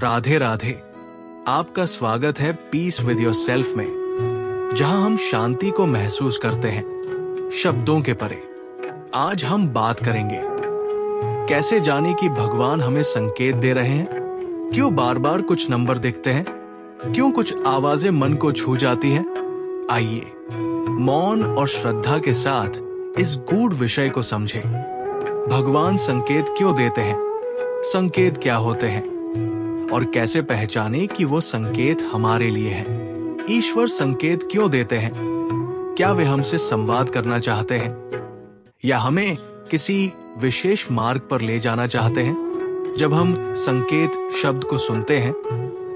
राधे राधे। आपका स्वागत है पीस विद योरसेल्फ में, जहां हम शांति को महसूस करते हैं शब्दों के परे। आज हम बात करेंगे कैसे जाने कि भगवान हमें संकेत दे रहे हैं, क्यों बार बार कुछ नंबर दिखते हैं, क्यों कुछ आवाजें मन को छू जाती हैं। आइए मौन और श्रद्धा के साथ इस गूढ़ विषय को समझें। भगवान संकेत क्यों देते हैं, संकेत क्या होते हैं और कैसे पहचाने कि वो संकेत हमारे लिए हैं। ईश्वर संकेत क्यों देते हैं, क्या वे हमसे संवाद करना चाहते हैं या हमें किसी विशेष मार्ग पर ले जाना चाहते हैं। जब हम संकेत शब्द को सुनते हैं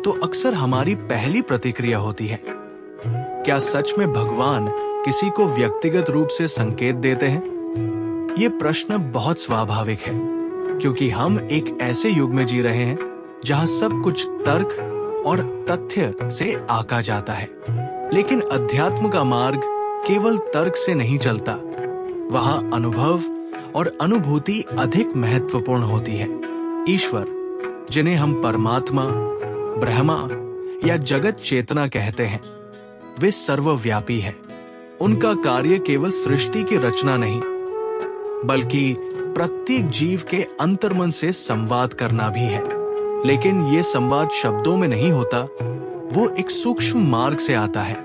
तो अक्सर हमारी पहली प्रतिक्रिया होती है, क्या सच में भगवान किसी को व्यक्तिगत रूप से संकेत देते हैं। ये प्रश्न बहुत स्वाभाविक है, क्योंकि हम एक ऐसे युग में जी रहे हैं जहां सब कुछ तर्क और तथ्य से आका जाता है। लेकिन अध्यात्म का मार्ग केवल तर्क से नहीं चलता, वहां अनुभव और अनुभूति अधिक महत्वपूर्ण होती है। ईश्वर, जिन्हें हम परमात्मा, ब्रह्मा या जगत चेतना कहते हैं, वे सर्वव्यापी है। उनका कार्य केवल सृष्टि की रचना नहीं, बल्कि प्रत्येक जीव के अंतर्मन से संवाद करना भी है। लेकिन ये संवाद शब्दों में नहीं होता, वो एक सूक्ष्म मार्ग से आता है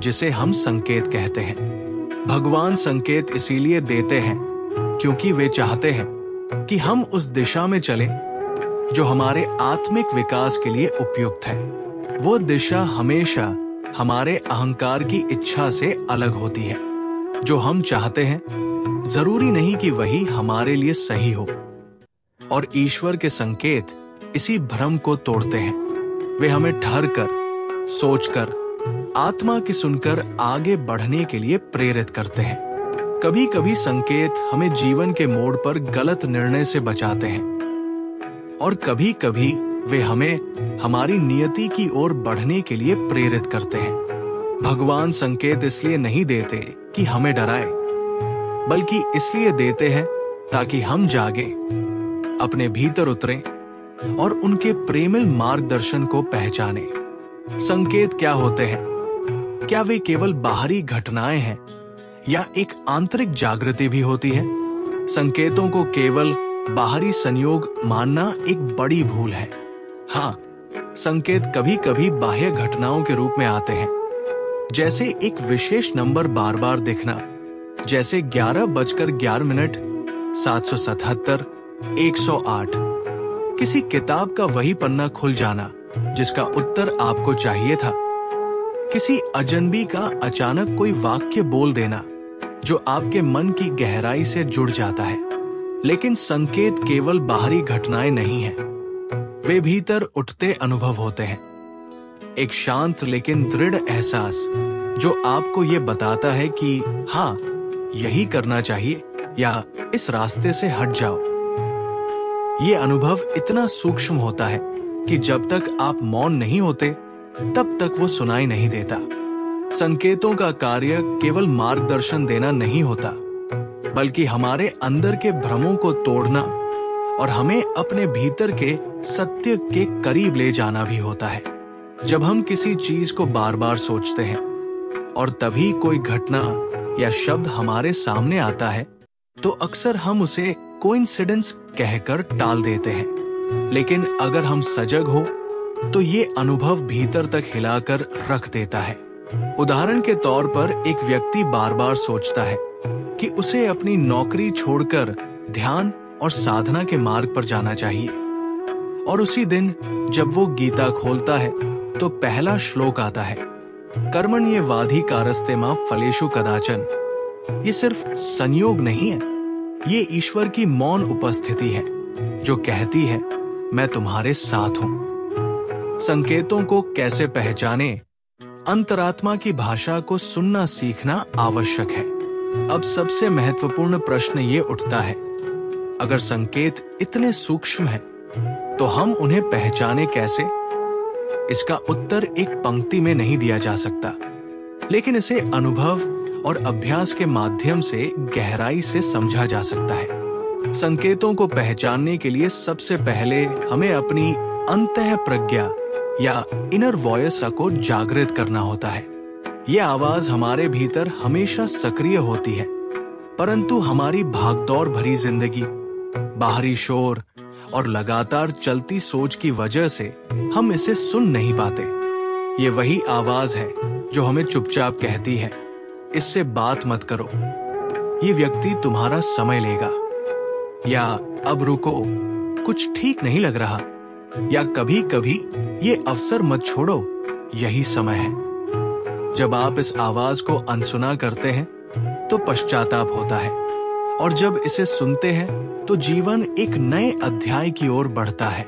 जिसे हम संकेत कहते हैं। भगवान संकेत इसीलिए देते हैं क्योंकि वे चाहते हैं कि हम उस दिशा में चलें जो हमारे आत्मिक विकास के लिए उपयुक्त है। वो दिशा हमेशा हमारे अहंकार की इच्छा से अलग होती है। जो हम चाहते हैं जरूरी नहीं कि वही हमारे लिए सही हो, और ईश्वर के संकेत इसी भ्रम को तोड़ते हैं। वे हमें ठहर कर, सोचकर, आत्मा की सुनकर आगे बढ़ने के लिए प्रेरित करते हैं। कभी कभी संकेत हमें जीवन के मोड़ पर गलत निर्णय से बचाते हैं, और कभी कभी वे हमें हमारी नियति की ओर बढ़ने के लिए प्रेरित करते हैं। भगवान संकेत इसलिए नहीं देते कि हमें डराए, बल्कि इसलिए देते हैं ताकि हम जागे, अपने भीतर उतरें और उनके प्रेमिल मार्गदर्शन को पहचानें। संकेत क्या होते हैं? क्या वे केवल बाहरी घटनाएं हैं या एक आंतरिक जागृति भी होती है? संकेतों को केवल बाहरी संयोग मानना एक बड़ी भूल है। हाँ, संकेत कभी कभी बाह्य घटनाओं के रूप में आते हैं, जैसे एक विशेष नंबर बार बार दिखना, जैसे 11:11, 777, 108। किसी किताब का वही पन्ना खुल जाना जिसका उत्तर आपको चाहिए था। किसी अजनबी का अचानक कोई वाक्य बोल देना जो आपके मन की गहराई से जुड़ जाता है। लेकिन संकेत केवल बाहरी घटनाएं नहीं हैं, वे भीतर उठते अनुभव होते हैं। एक शांत लेकिन दृढ़ एहसास जो आपको ये बताता है कि हाँ, यही करना चाहिए या इस रास्ते से हट जाओ। ये अनुभव इतना सूक्ष्म होता है कि जब तक आप मौन नहीं होते तब तक वो सुनाई नहीं देता। संकेतों का कार्य केवल मार्गदर्शन देना नहीं होता, बल्कि हमारे अंदर के भ्रमों को तोड़ना और हमें अपने भीतर के सत्य के करीब ले जाना भी होता है। जब हम किसी चीज को बार बार सोचते हैं और तभी कोई घटना या शब्द हमारे सामने आता है, तो अक्सर हम उसे कोइंसिडेंस कहकर टाल देते हैं। लेकिन अगर हम सजग हो तो ये अनुभव भीतर तक हिलाकर रख देता है। उदाहरण के तौर पर एक व्यक्ति बार बार सोचता है कि उसे अपनी नौकरी छोड़कर ध्यान और साधना के मार्ग पर जाना चाहिए, और उसी दिन जब वो गीता खोलता है तो पहला श्लोक आता है, कर्मण्येवाधिकारस्ते मा फलेषु कदाचन। ये सिर्फ संयोग नहीं है, ये ईश्वर की मौन उपस्थिति है जो कहती है, मैं तुम्हारे साथ हूं। संकेतों को कैसे पहचाने? अंतरात्मा की भाषा को सुनना सीखना आवश्यक है। अब सबसे महत्वपूर्ण प्रश्न ये उठता है, अगर संकेत इतने सूक्ष्म हैं, तो हम उन्हें पहचाने कैसे? इसका उत्तर एक पंक्ति में नहीं दिया जा सकता, लेकिन इसे अनुभव और अभ्यास के माध्यम से गहराई से समझा जा सकता है। संकेतों को पहचानने के लिए सबसे पहले हमें अपनी अंतः प्रज्ञा या इनर वॉइस को जागृत करना होता है। ये आवाज हमारे भीतर हमेशा सक्रिय होती है, परंतु हमारी भागदौड़ भरी जिंदगी, बाहरी शोर और लगातार चलती सोच की वजह से हम इसे सुन नहीं पाते। ये वही आवाज है जो हमें चुपचाप कहती है, इससे बात मत करो, ये व्यक्ति तुम्हारा समय लेगा, या अब रुको, कुछ ठीक नहीं लग रहा, या कभी कभी ये अवसर मत छोड़ो, यही समय है। जब आप इस आवाज को अनसुना करते हैं तो पश्चाताप होता है, और जब इसे सुनते हैं तो जीवन एक नए अध्याय की ओर बढ़ता है।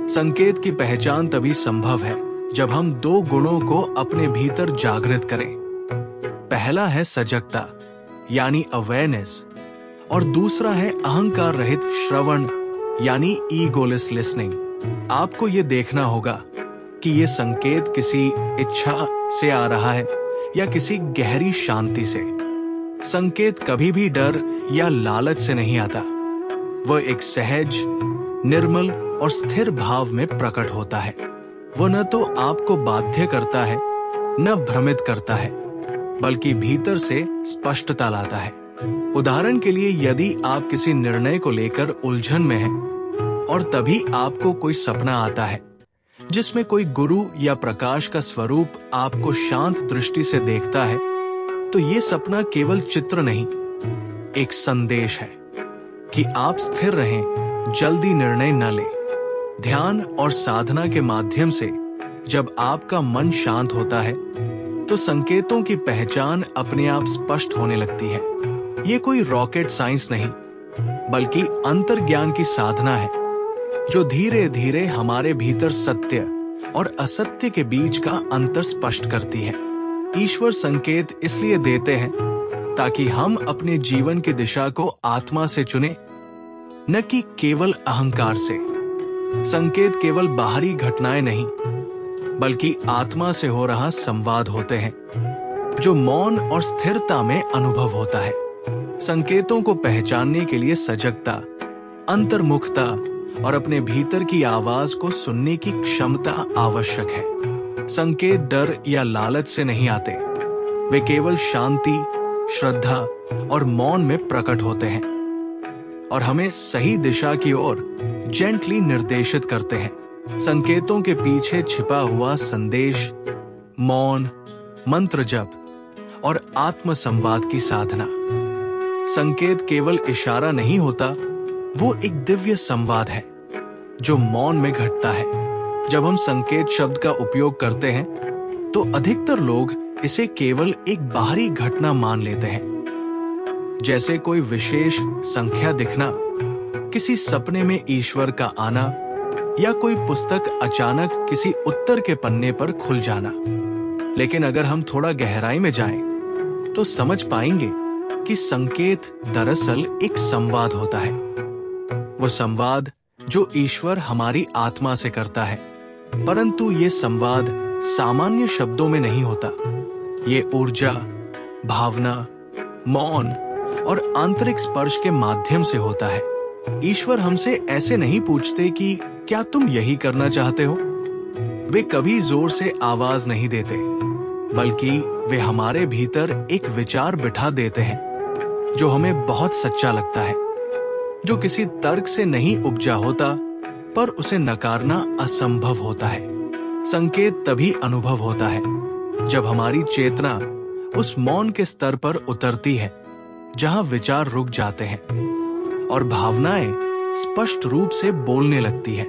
संकेत की पहचान तभी संभव है जब हम दो गुणों को अपने भीतर जागृत करें। पहला है सजगता यानी अवेयरनेस, और दूसरा है अहंकार रहित श्रवण यानी ईगोलेस लिसनिंग। आपको ये देखना होगा कि ये संकेत किसी इच्छा से आ रहा है या किसी गहरी शांति से। संकेत कभी भी डर या लालच से नहीं आता, वह एक सहज, निर्मल और स्थिर भाव में प्रकट होता है। वह न तो आपको बाध्य करता है, न भ्रमित करता है, बल्कि भीतर से स्पष्टता लाता है। उदाहरण के लिए, यदि आप किसी निर्णय को लेकर उलझन में हैं और तभी आपको कोई सपना आता है जिसमें कोई गुरु या प्रकाश का स्वरूप आपको शांत दृष्टि से देखता है, तो ये सपना केवल चित्र नहीं, एक संदेश है कि आप स्थिर रहें, जल्दी निर्णय न लें। ध्यान और साधना के माध्यम से जब आपका मन शांत होता है तो संकेतों की पहचान अपने आप स्पष्ट होने लगती है। ये कोई रॉकेट साइंस नहीं, बल्कि अंतर्ज्ञान की साधना है जो धीरे धीरे हमारे भीतर सत्य और असत्य के बीच का अंतर स्पष्ट करती है। ईश्वर संकेत इसलिए देते हैं ताकि हम अपने जीवन की दिशा को आत्मा से चुने, न कि केवल अहंकार से। संकेत केवल बाहरी घटनाएं नहीं, बल्कि आत्मा से हो रहा संवाद होते हैं जो मौन और स्थिरता में अनुभव होता है। संकेतों को पहचानने के लिए सजगता, अंतर्मुखता और अपने भीतर की आवाज को सुनने की क्षमता आवश्यक है। संकेत डर या लालच से नहीं आते, वे केवल शांति, श्रद्धा और मौन में प्रकट होते हैं और हमें सही दिशा की ओर जेंटली निर्देशित करते हैं। संकेतों के पीछे छिपा हुआ संदेश, मौन, मंत्र जप और आत्म संवाद की साधना। संकेत केवल इशारा नहीं होता, वो एक दिव्य संवाद है जो मौन में घटता है। जब हम संकेत शब्द का उपयोग करते हैं तो अधिकतर लोग इसे केवल एक बाहरी घटना मान लेते हैं, जैसे कोई विशेष संख्या दिखना, किसी सपने में ईश्वर का आना या कोई पुस्तक अचानक किसी उत्तर के पन्ने पर खुल जाना। लेकिन अगर हम थोड़ा गहराई में जाएं तो समझ पाएंगे कि संकेत दरअसल एक संवाद होता है। वो संवाद जो ईश्वर हमारी आत्मा से करता है, परंतु ये संवाद सामान्य शब्दों में नहीं होता। ये ऊर्जा, भावना, मौन और आंतरिक स्पर्श के माध्यम से होता है। ईश्वर हमसे ऐसे नहीं पूछते कि क्या तुम यही करना चाहते हो। वे कभी जोर से आवाज नहीं देते, बल्कि वे हमारे भीतर एक विचार बिठा देते हैं जो हमें बहुत सच्चा लगता है, जो किसी तर्क से नहीं उपजा होता, पर उसे नकारना असंभव होता है। संकेत तभी अनुभव होता है जब हमारी चेतना उस मौन के स्तर पर उतरती है जहां विचार रुक जाते हैं और भावनाएं स्पष्ट रूप से बोलने लगती हैं।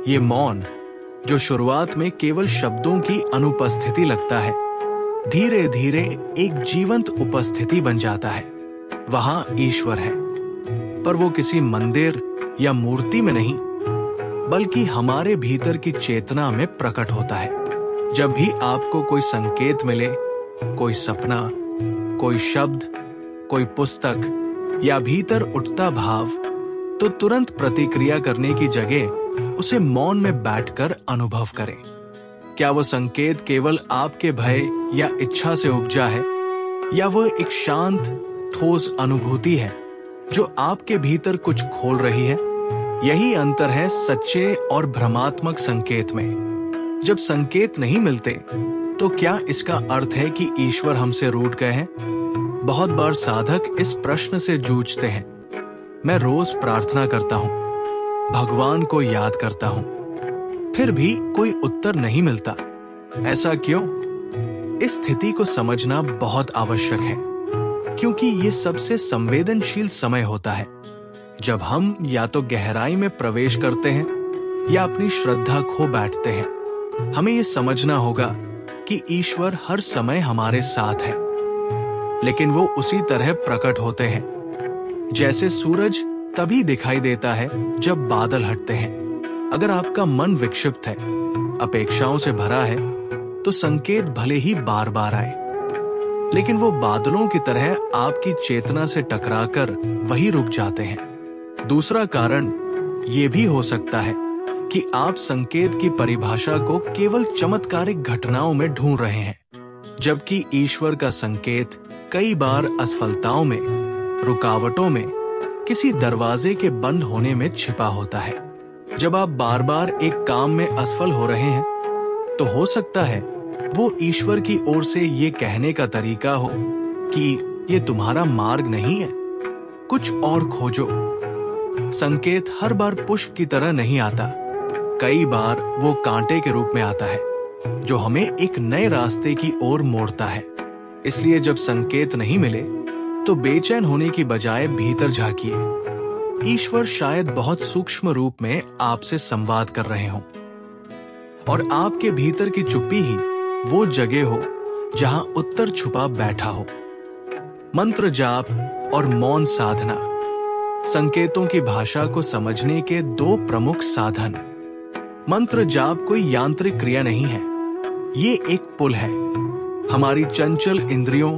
ये मौन, जो शुरुआत में केवल शब्दों की अनुपस्थिति लगता है, धीरे धीरे एक जीवंत उपस्थिति बन जाता है। वहां ईश्वर है, पर वो किसी मंदिर या मूर्ति में नहीं, बल्कि हमारे भीतर की चेतना में प्रकट होता है। जब भी आपको कोई संकेत मिले, कोई सपना, कोई शब्द, कोई पुस्तक या भीतर उठता भाव, तो तुरंत प्रतिक्रिया करने की जगह उसे मौन में बैठकर अनुभव करें। क्या वो संकेत केवल आपके भय या इच्छा से उपजा है, या वह एक शांत, ठोस अनुभूति है जो आपके भीतर कुछ खोल रही है? यही अंतर है सच्चे और भ्रमात्मक संकेत में। जब संकेत नहीं मिलते तो क्या इसका अर्थ है कि ईश्वर हमसे रूठ गए हैं? बहुत बार साधक इस प्रश्न से जूझते हैं। मैं रोज प्रार्थना करता हूं, भगवान को याद करता हूं, फिर भी कोई उत्तर नहीं मिलता। ऐसा क्यों? इस स्थिति को समझना बहुत आवश्यक है, क्योंकि ये सबसे संवेदनशील समय होता है जब हम या तो गहराई में प्रवेश करते हैं या अपनी श्रद्धा खो बैठते हैं। हमें ये समझना होगा कि ईश्वर हर समय हमारे साथ है, लेकिन वो उसी तरह प्रकट होते हैं जैसे सूरज तभी दिखाई देता है जब बादल हटते हैं। अगर आपका मन विक्षिप्त है, अपेक्षाओं से भरा है, तो संकेत भले ही बार बार आए, लेकिन वो बादलों की तरह आपकी चेतना से टकराकर वहीं रुक जाते हैं। दूसरा कारण ये भी हो सकता है कि आप संकेत की परिभाषा को केवल चमत्कारिक घटनाओं में ढूंढ रहे हैं, जबकि ईश्वर का संकेत कई बार असफलताओं में, रुकावटों में, किसी दरवाजे के बंद होने में छिपा होता है। जब आप बार बार एक काम में असफल हो रहे हैं, तो हो सकता है वो ईश्वर की ओर से ये कहने का तरीका हो कि ये तुम्हारा मार्ग नहीं है, कुछ और खोजो। संकेत हर बार पुष्प की तरह नहीं आता, कई बार वो कांटे के रूप में आता है जो हमें एक नए रास्ते की ओर मोड़ता है। इसलिए जब संकेत नहीं मिले तो बेचैन होने की बजाय भीतर झांकिए। ईश्वर शायद बहुत सूक्ष्म रूप में आपसे संवाद कर रहे हों, और आपके भीतर की चुप्पी ही वो जगह हो जहां उत्तर छुपा बैठा हो। मंत्र जाप और मौन साधना संकेतों की भाषा को समझने के दो प्रमुख साधन। मंत्र जाप कोई यांत्रिक क्रिया नहीं है, ये एक पुल है, हमारी चंचल इंद्रियों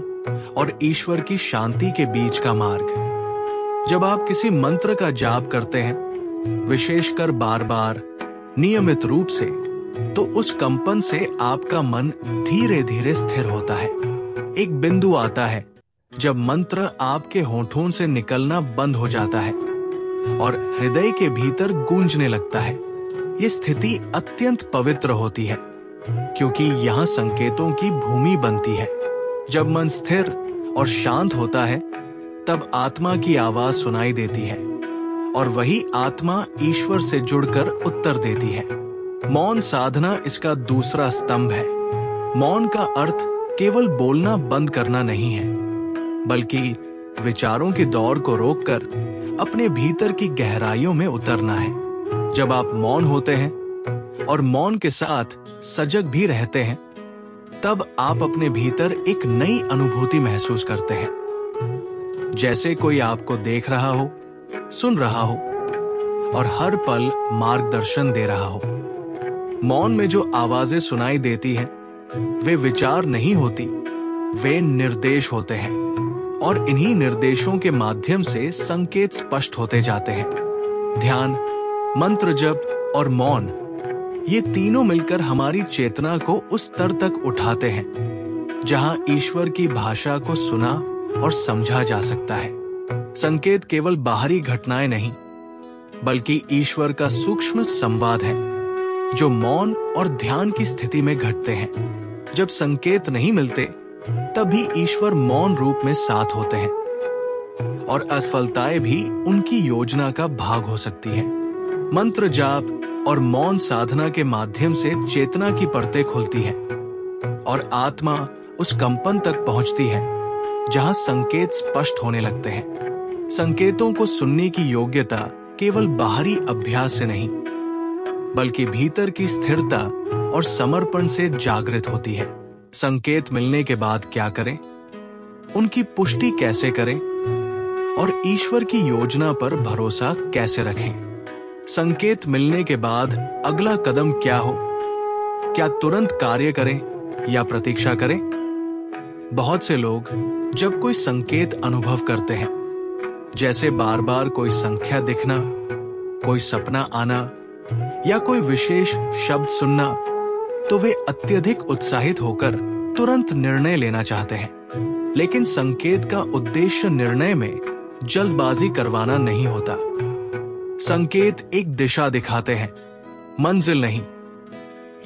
और ईश्वर की शांति के बीच का मार्ग। जब आप किसी मंत्र का जाप करते हैं, विशेषकर बार बार नियमित रूप से, तो उस कंपन से आपका मन धीरे धीरे स्थिर होता है। एक बिंदु आता है जब मंत्र आपके होठों से निकलना बंद हो जाता है और हृदय के भीतर गूंजने लगता है। ये स्थिति अत्यंत पवित्र होती है, क्योंकि यहाँ संकेतों की भूमि बनती है। जब मन स्थिर और शांत होता है, तब आत्मा की आवाज सुनाई देती है, और वही आत्मा ईश्वर से जुड़कर उत्तर देती है। मौन साधना इसका दूसरा स्तंभ है। मौन का अर्थ केवल बोलना बंद करना नहीं है, बल्कि विचारों की दौड़ को रोककर अपने भीतर की गहराइयों में उतरना है। जब आप मौन होते हैं और मौन के साथ सजग भी रहते हैं, तब आप अपने भीतर एक नई अनुभूति महसूस करते हैं, जैसे कोई आपको देख रहा हो, सुन रहा हो और हर पल मार्गदर्शन दे रहा हो। मौन में जो आवाजें सुनाई देती हैं, वे विचार नहीं होती, वे निर्देश होते हैं, और इन्हीं निर्देशों के माध्यम से संकेत स्पष्ट होते जाते हैं। ध्यान, मंत्र जप और मौन, ये तीनों मिलकर हमारी चेतना को उस स्तर तक उठाते हैं जहां ईश्वर की भाषा को सुना और समझा जा सकता है। संकेत केवल बाहरी घटनाएं नहीं, बल्कि ईश्वर का सूक्ष्म संवाद है, जो मौन और ध्यान की स्थिति में घटते हैं। जब संकेत नहीं मिलते, तभी ईश्वर मौन रूप में साथ होते हैं, और असफलताएं भी उनकी योजना का भाग हो सकती हैं। मंत्र जाप और मौन साधना के माध्यम से चेतना की परतें खुलती हैं, और आत्मा उस कंपन तक पहुंचती है जहां संकेत स्पष्ट होने लगते हैं। संकेतों को सुनने की योग्यता केवल बाहरी अभ्यास से नहीं, बल्कि भीतर की स्थिरता और समर्पण से जागृत होती है। संकेत मिलने के बाद क्या करें, उनकी पुष्टि कैसे करें, और ईश्वर की योजना पर भरोसा कैसे रखें। संकेत मिलने के बाद अगला कदम क्या हो? क्या तुरंत कार्य करें या प्रतीक्षा करें? बहुत से लोग जब कोई संकेत अनुभव करते हैं, जैसे बार बार कोई संख्या दिखना, कोई सपना आना या कोई विशेष शब्द सुनना, तो वे अत्यधिक उत्साहित होकर तुरंत निर्णय लेना चाहते हैं। लेकिन संकेत का उद्देश्य निर्णय में जल्दबाजी करवाना नहीं होता। संकेत एक दिशा दिखाते हैं, मंजिल नहीं।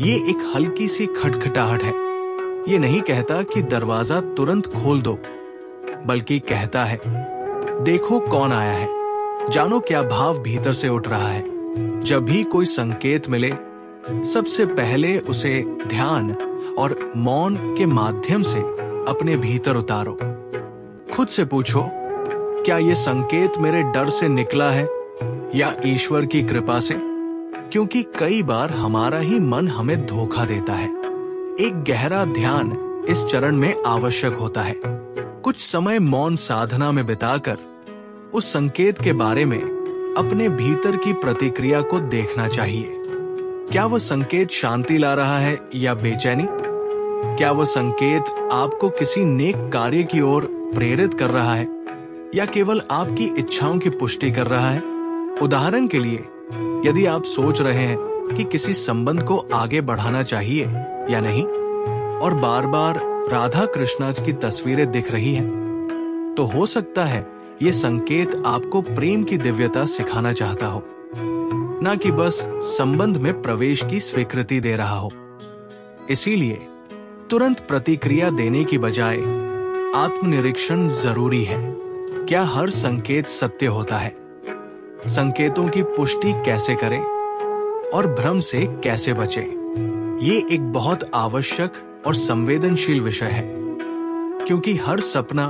ये एक हल्की सी खटखटाहट है। ये नहीं कहता कि दरवाजा तुरंत खोल दो, बल्कि कहता है, देखो कौन आया है, जानो क्या भाव भीतर से उठ रहा है। जब भी कोई संकेत मिले, सबसे पहले उसे ध्यान और मौन के माध्यम से अपने भीतर उतारो। खुद से पूछो, क्या ये संकेत मेरे डर से निकला है या ईश्वर की कृपा से? क्योंकि कई बार हमारा ही मन हमें धोखा देता है। एक गहरा ध्यान इस चरण में आवश्यक होता है। कुछ समय मौन साधना में बिताकर उस संकेत के बारे में अपने भीतर की प्रतिक्रिया को देखना चाहिए। क्या वह संकेत शांति ला रहा है या बेचैनी? क्या वह संकेत आपको किसी नेक कार्य की ओर प्रेरित कर रहा है या केवल आपकी इच्छाओं की पुष्टि कर रहा है? उदाहरण के लिए, यदि आप सोच रहे हैं कि किसी संबंध को आगे बढ़ाना चाहिए या नहीं और बार बार राधा कृष्णा की तस्वीरें दिख रही हैं, तो हो सकता है ये संकेत आपको प्रेम की दिव्यता सिखाना चाहता हो, ना कि बस संबंध में प्रवेश की स्वीकृति दे रहा हो। इसीलिए तुरंत प्रतिक्रिया देने की बजाय आत्मनिरीक्षण जरूरी है। क्या हर संकेत सत्य होता है? संकेतों की पुष्टि कैसे करें और भ्रम से कैसे बचें? ये एक बहुत आवश्यक और संवेदनशील विषय है, क्योंकि हर सपना,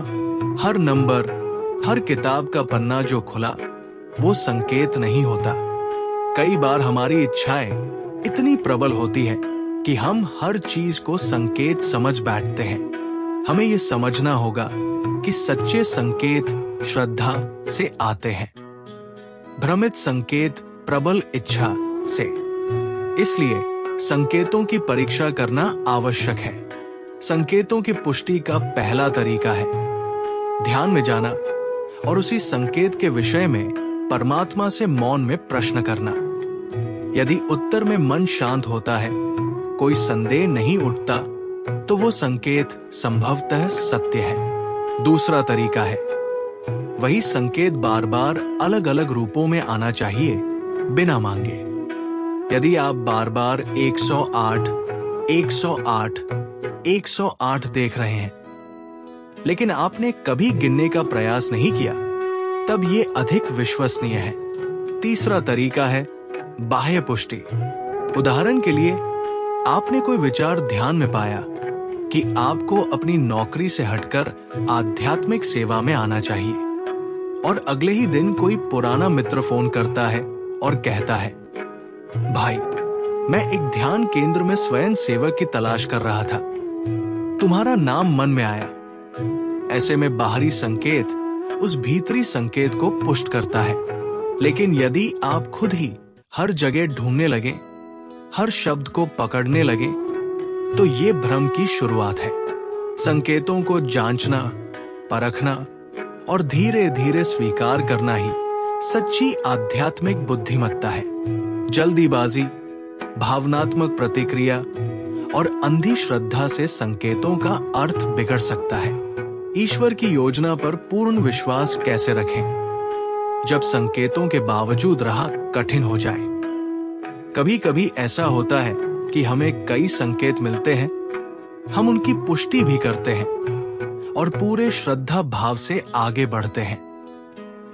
हर नंबर, हर किताब का पन्ना जो खुला, वो संकेत नहीं होता। कई बार हमारी इच्छाएं इतनी प्रबल होती है कि हम हर चीज को संकेत समझ बैठते हैं। हमें ये समझना होगा कि सच्चे संकेत श्रद्धा से आते हैं, भ्रमित संकेत प्रबल इच्छा से। इसलिए संकेतों की परीक्षा करना आवश्यक है। संकेतों की पुष्टि का पहला तरीका है ध्यान में जाना और उसी संकेत के विषय में परमात्मा से मौन में प्रश्न करना। यदि उत्तर में मन शांत होता है, कोई संदेह नहीं उठता, तो वो संकेत संभवतः सत्य है। दूसरा तरीका है, वही संकेत बार बार अलग अलग रूपों में आना चाहिए, बिना मांगे। यदि आप बार बार 108, 108, 108 देख रहे हैं, लेकिन आपने कभी गिनने का प्रयास नहीं किया, तब ये अधिक विश्वसनीय है। तीसरा तरीका है बाह्य पुष्टि। उदाहरण के लिए, आपने कोई विचार ध्यान में पाया कि आपको अपनी नौकरी से हटकर आध्यात्मिक सेवा में आना चाहिए, और अगले ही दिन कोई पुराना मित्र फोन करता है और कहता है, भाई, मैं एक ध्यान केंद्र में स्वयं सेवक की तलाश कर रहा था, तुम्हारा नाम मन में आया। ऐसे में बाहरी संकेत उस भीतरी संकेत को पुष्ट करता है। लेकिन यदि आप खुद ही हर जगह ढूंढने लगे, हर शब्द को पकड़ने लगे, तो ये भ्रम की शुरुआत है। संकेतों को जांचना, परखना और धीरे धीरे स्वीकार करना ही सच्ची आध्यात्मिक बुद्धिमत्ता है। जल्दीबाजी, भावनात्मक प्रतिक्रिया और अंधी श्रद्धा से संकेतों का अर्थ बिगड़ सकता है। ईश्वर की योजना पर पूर्ण विश्वास कैसे रखें जब संकेतों के बावजूद राह कठिन हो जाए? कभी कभी ऐसा होता है कि हमें कई संकेत मिलते हैं, हम उनकी पुष्टि भी करते हैं और पूरे श्रद्धा भाव से आगे बढ़ते हैं,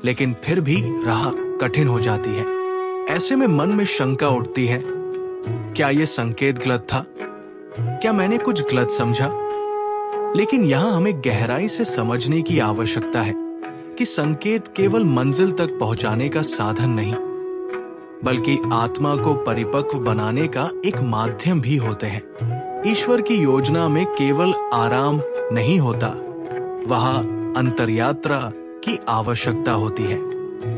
लेकिन फिर भी राह कठिन हो जाती है। ऐसे में मन में शंका उठती है, क्या यह संकेत गलत था? क्या मैंने कुछ गलत समझा? लेकिन यहां हमें गहराई से समझने की आवश्यकता है कि संकेत केवल मंजिल तक पहुंचाने का साधन नहीं, बल्कि आत्मा को परिपक्व बनाने का एक माध्यम भी होते हैं। ईश्वर की योजना में केवल आराम नहीं होता, वहां अंतर्यात्रा की आवश्यकता होती है।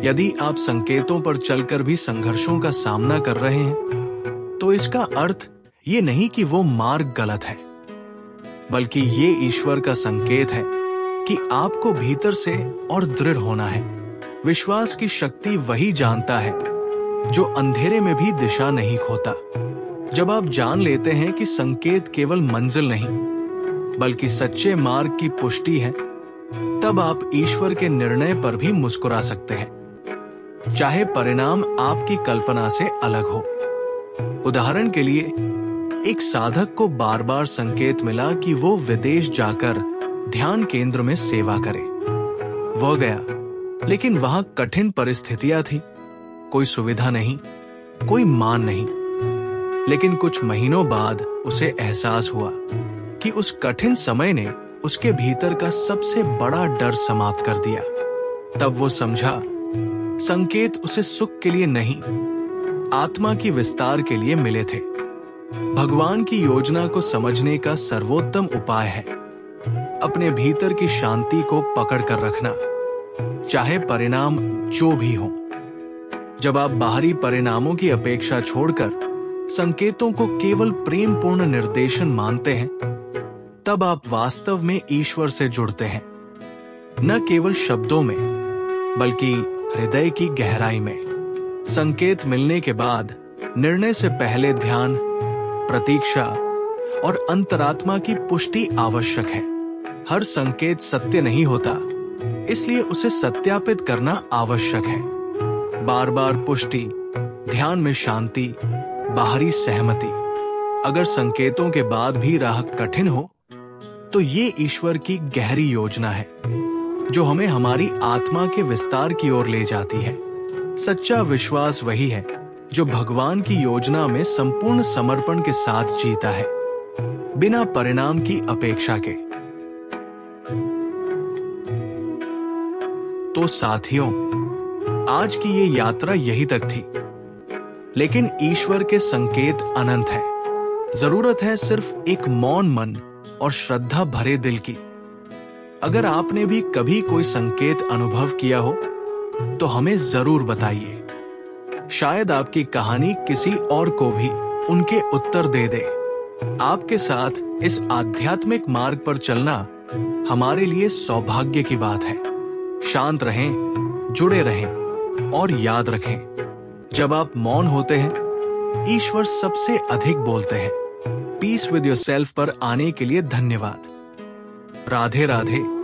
यदि आप संकेतों पर चलकर भी संघर्षों का सामना कर रहे हैं, तो इसका अर्थ ये नहीं कि वो मार्ग गलत है, बल्कि ये ईश्वर का संकेत है कि आपको भीतर से और दृढ़ होना है। विश्वास की शक्ति वही जानता है जो अंधेरे में भी दिशा नहीं खोता। जब आप जान लेते हैं कि संकेत केवल मंजिल नहीं, बल्कि सच्चे मार्ग की पुष्टि है, तब आप ईश्वर के निर्णय पर भी मुस्कुरा सकते हैं। चाहे परिणाम आपकी कल्पना से अलग हो। उदाहरण के लिए, एक साधक को बार बार संकेत मिला कि वो विदेश जाकर ध्यान केंद्र में सेवा करे। वह गया, लेकिन वहां कठिन परिस्थितियां थी। कोई सुविधा नहीं, कोई मान नहीं। लेकिन कुछ महीनों बाद उसे एहसास हुआ कि उस कठिन समय ने उसके भीतर का सबसे बड़ा डर समाप्त कर दिया। तब वो समझा, संकेत उसे सुख के लिए नहीं, आत्मा की विस्तार के लिए मिले थे। भगवान की योजना को समझने का सर्वोत्तम उपाय है अपने भीतर की शांति को पकड़ कर रखना, चाहे परिणाम जो भी हो। जब आप बाहरी परिणामों की अपेक्षा छोड़कर संकेतों को केवल प्रेमपूर्ण निर्देशन मानते हैं, तब आप वास्तव में ईश्वर से जुड़ते हैं, न केवल शब्दों में बल्कि हृदय की गहराई में। संकेत मिलने के बाद निर्णय से पहले ध्यान, प्रतीक्षा और अंतरात्मा की पुष्टि आवश्यक है। हर संकेत सत्य नहीं होता, इसलिए उसे सत्यापित करना आवश्यक है। बार बार पुष्टि, ध्यान में शांति, बाहरी सहमति। अगर संकेतों के बाद भी राह कठिन हो, तो ये ईश्वर की गहरी योजना है जो हमें हमारी आत्मा के विस्तार की ओर ले जाती है। सच्चा विश्वास वही है जो भगवान की योजना में संपूर्ण समर्पण के साथ जीता है, बिना परिणाम की अपेक्षा के। तो साथियों, आज की ये यात्रा यही तक थी, लेकिन ईश्वर के संकेत अनंत है। जरूरत है सिर्फ एक मौन मन और श्रद्धा भरे दिल की। अगर आपने भी कभी कोई संकेत अनुभव किया हो, तो हमें जरूर बताइए। शायद आपकी कहानी किसी और को भी उनके उत्तर दे दे। आपके साथ इस आध्यात्मिक मार्ग पर चलना हमारे लिए सौभाग्य की बात है। शांत रहें, जुड़े रहें और याद रखें, जब आप मौन होते हैं, ईश्वर सबसे अधिक बोलते हैं। पीस विद योरसेल्फ पर आने के लिए धन्यवाद। राधे राधे।